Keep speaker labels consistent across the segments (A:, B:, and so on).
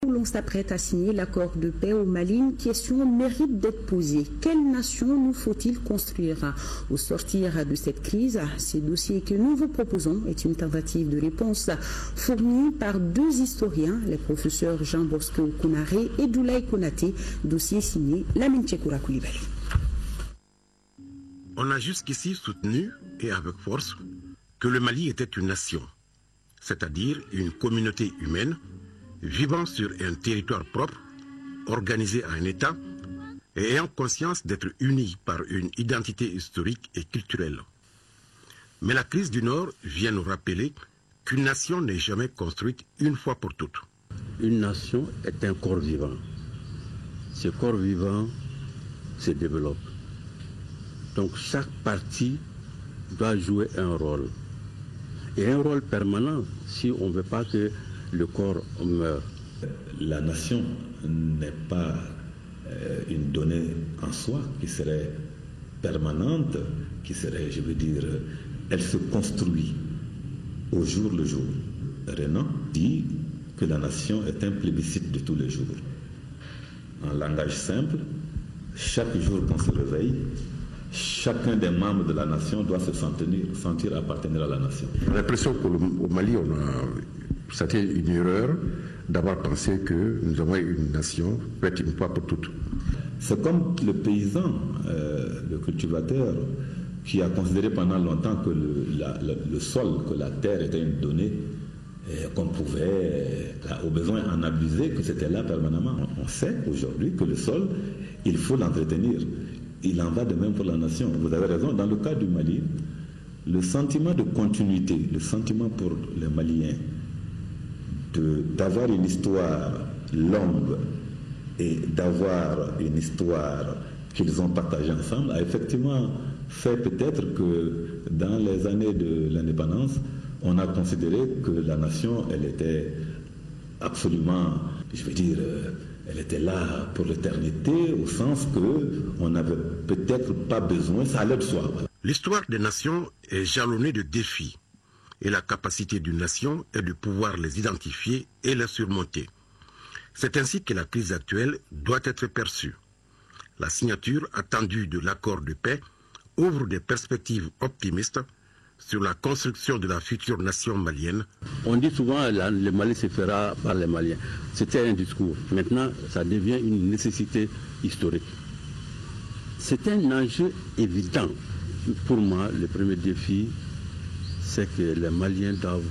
A: L'on s'apprête à signer l'accord de paix au Mali, une question mérite d'être posée. Quelle nation nous faut-il construire au sortir de cette crise? Ce dossier que nous vous proposons est une tentative de réponse fournie par deux historiens, les professeurs Jean-Bosco Konaré et Doulaye Konaté, dossier signé Lamine Tchekoura Koulibaly.
B: On a jusqu'ici soutenu, et avec force, que le Mali était une nation, c'est-à-dire une communauté humaine vivant sur un territoire propre, organisé à un État et ayant conscience d'être unis par une identité historique et culturelle. Mais la crise du Nord vient nous rappeler qu'une nation n'est jamais construite une fois pour toutes.
C: Une nation est un corps vivant. Ce corps vivant se développe. Donc chaque partie doit jouer un rôle. Et un rôle permanent si on ne veut pas que le corps meurt.
D: La nation n'est pas une donnée en soi qui serait permanente, qui serait, je veux dire, elle se construit au jour le jour. Renan dit que la nation est un plébiscite de tous les jours. En langage simple, chaque jour qu'on se réveille, chacun des membres de la nation doit se sentir appartenir à la nation.
E: J'ai l'impression qu'au Mali, c'était une erreur d'avoir pensé que nous avons une nation faite une fois pour toutes.
D: C'est comme le paysan, le cultivateur, qui a considéré pendant longtemps que le sol, que la terre était une donnée, qu'on pouvait, au besoin, en abuser, que c'était là permanemment. On sait aujourd'hui que le sol, il faut l'entretenir. Il en va de même pour la nation. Vous avez raison, dans le cas du Mali, le sentiment de continuité, le sentiment pour les Maliens d'avoir une histoire longue et d'avoir une histoire qu'ils ont partagée ensemble a effectivement fait peut-être que dans les années de l'indépendance, on a considéré que la nation, elle était absolument, je veux dire, elle était là pour l'éternité, au sens qu'on n'avait peut-être pas besoin, ça allait de soi.
B: L'histoire des nations est jalonnée de défis, et la capacité d'une nation est de pouvoir les identifier et les surmonter. C'est ainsi que la crise actuelle doit être perçue. La signature attendue de l'accord de paix ouvre des perspectives optimistes sur la construction de la future nation malienne.
C: On dit souvent que le Mali se fera par les Maliens. C'était un discours. Maintenant, ça devient une nécessité historique. C'est un enjeu évident. Pour moi, le premier défi, c'est que les Maliens doivent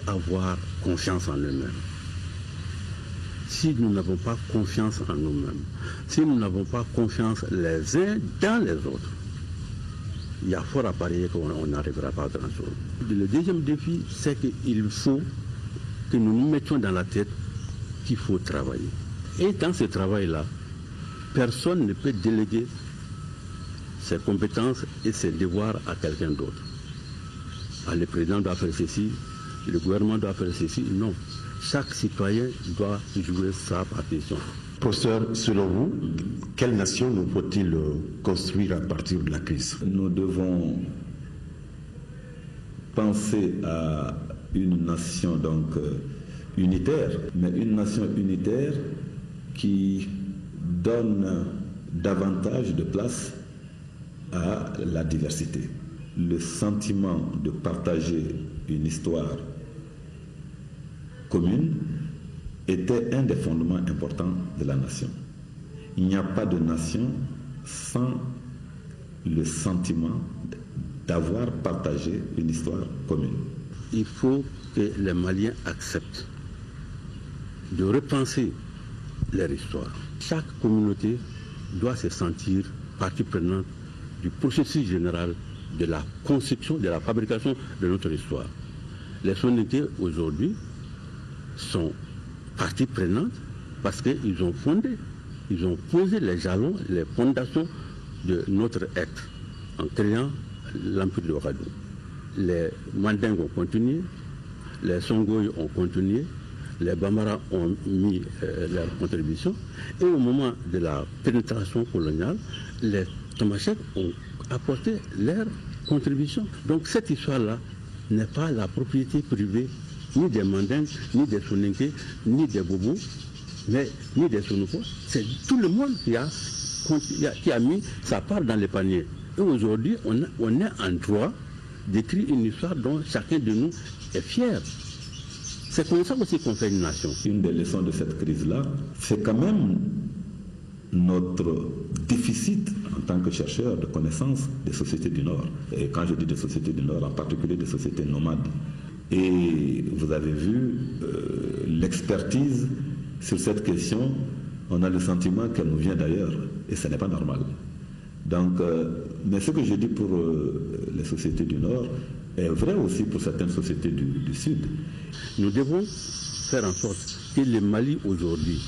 C: avoir confiance en eux-mêmes. Si nous n'avons pas confiance en nous-mêmes, si nous n'avons pas confiance les uns dans les autres, il y a fort à parier qu'on n'arrivera pas à grand-chose. Le deuxième défi, c'est qu'il faut que nous nous mettions dans la tête qu'il faut travailler. Et dans ce travail-là, personne ne peut déléguer ses compétences et ses devoirs à quelqu'un d'autre. Le président doit faire ceci, le gouvernement doit faire ceci. Non. Chaque citoyen doit jouer sa partition.
E: Professeur, selon vous, quelle nation nous faut-il construire à partir de la crise?
D: Nous devons penser à une nation donc unitaire, mais une nation unitaire qui donne davantage de place à la diversité. Le sentiment de partager une histoire commune était un des fondements importants de la nation. Il n'y a pas de nation sans le sentiment d'avoir partagé une histoire commune.
C: Il faut que les Maliens acceptent de repenser leur histoire. Chaque communauté doit se sentir partie prenante du processus général de la conception, de la fabrication de notre histoire. Les Soninké aujourd'hui sont partie prenante parce qu'ils ont fondé, ils ont posé les jalons, les fondations de notre être en créant l'Empire de Ouagadougou. Les Mandingues ont continué, les Songoï ont continué, les Bambara ont mis leur contribution et au moment de la pénétration coloniale, les Tamashek ont apporté leur contribution. Donc cette histoire-là n'est pas la propriété privée ni des Mandingues, ni des Soninké, ni des Bobos, mais ni des Sonoko. C'est tout le monde qui a mis sa part dans les paniers. Et aujourd'hui, on est en droit d'écrire une histoire dont chacun de nous est fier. C'est comme ça aussi qu'on fait une nation.
D: Une des leçons de cette crise-là, c'est quand même notre déficit en tant que chercheur de connaissances des sociétés du Nord. Et quand je dis des sociétés du Nord, en particulier des sociétés nomades. Et vous avez vu l'expertise sur cette question, on a le sentiment qu'elle nous vient d'ailleurs. Et ce n'est pas normal. Donc, mais ce que je dis pour les sociétés du Nord est vrai aussi pour certaines sociétés du Sud.
C: Nous devons faire en sorte que le Mali aujourd'hui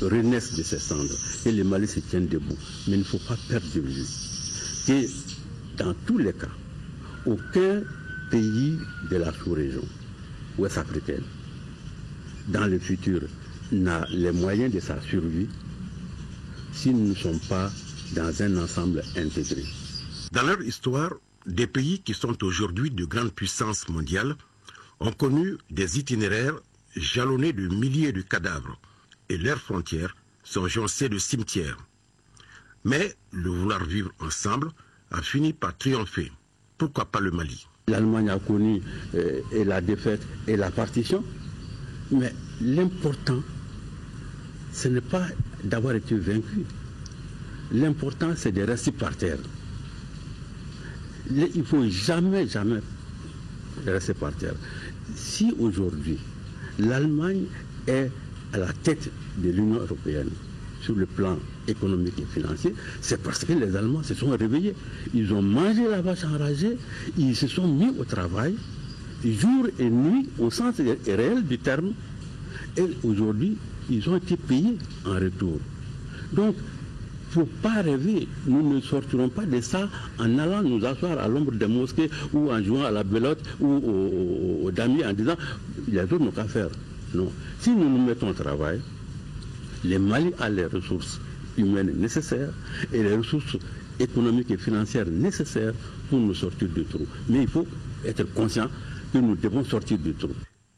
C: renaisse de ses cendres, que le Mali se tienne debout. Mais il ne faut pas perdre de vue que dans tous les cas, aucun pays de la sous-région ouest-africaine, dans le futur, n'a les moyens de sa survie si nous ne sommes pas dans un ensemble intégré.
B: Dans leur histoire, des pays qui sont aujourd'hui de grandes puissances mondiales ont connu des itinéraires jalonnés de milliers de cadavres et leurs frontières sont joncées de cimetières. Mais le vouloir vivre ensemble a fini par triompher. Pourquoi pas le Mali?
C: L'Allemagne a connu et la défaite et la partition, mais l'important, ce n'est pas d'avoir été vaincu. L'important, c'est de rester par terre. Il ne faut jamais rester par terre. Si aujourd'hui, l'Allemagne est à la tête de l'Union européenne sur le plan économique et financier, c'est parce que les Allemands se sont réveillés. Ils ont mangé la vache enragée, ils se sont mis au travail, jour et nuit, au sens réel du terme, et aujourd'hui, ils ont été payés en retour. Donc, il ne faut pas rêver. Nous ne sortirons pas de ça en allant nous asseoir à l'ombre des mosquées ou en jouant à la belote ou au damier en disant les autres n'ont qu'à faire. Non. Si nous nous mettons au travail, le Mali a les ressources humaines nécessaires et les ressources économiques et financières nécessaires pour nous sortir du trou. Mais il faut être conscient que nous devons sortir du trou.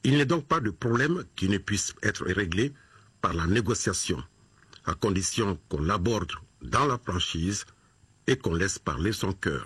B: Il n'est donc pas de problème qui ne puisse être réglé par la négociation, à condition qu'on l'aborde dans la franchise et qu'on laisse parler son cœur.